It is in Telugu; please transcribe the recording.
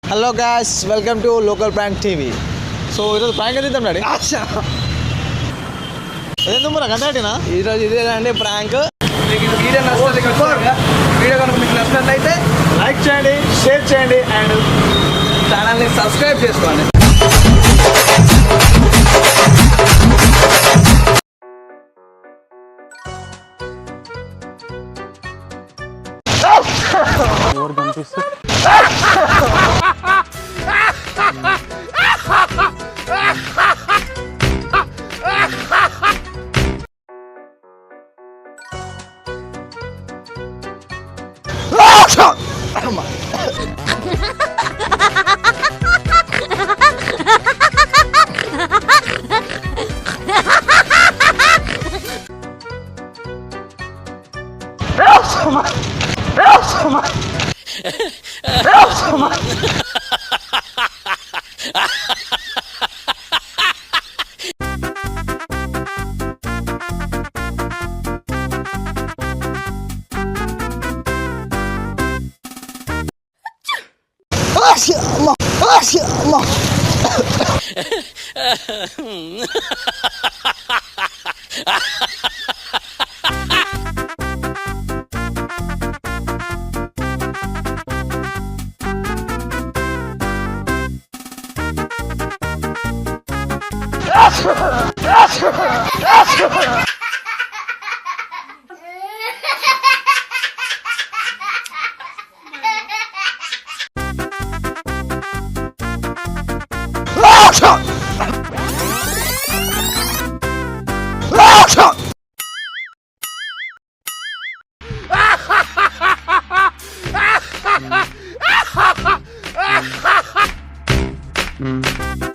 Hello guys, welcome to local prank TV. So ఈరోజు ప్రాంక్ అయితే డాడీ ఏదో మరి గంటనా ఈరోజు ఇదేనండి ప్రాంక్. మీకు వీడియో నచ్చితే వీడియో కనుక మీకు నచ్చినట్లయితే లైక్ చేయండి, షేర్ చేయండి అండ్ ఛానల్ని సబ్స్క్రైబ్ చేసుకోండి. ఎవరు కనిపిస్తే Mm.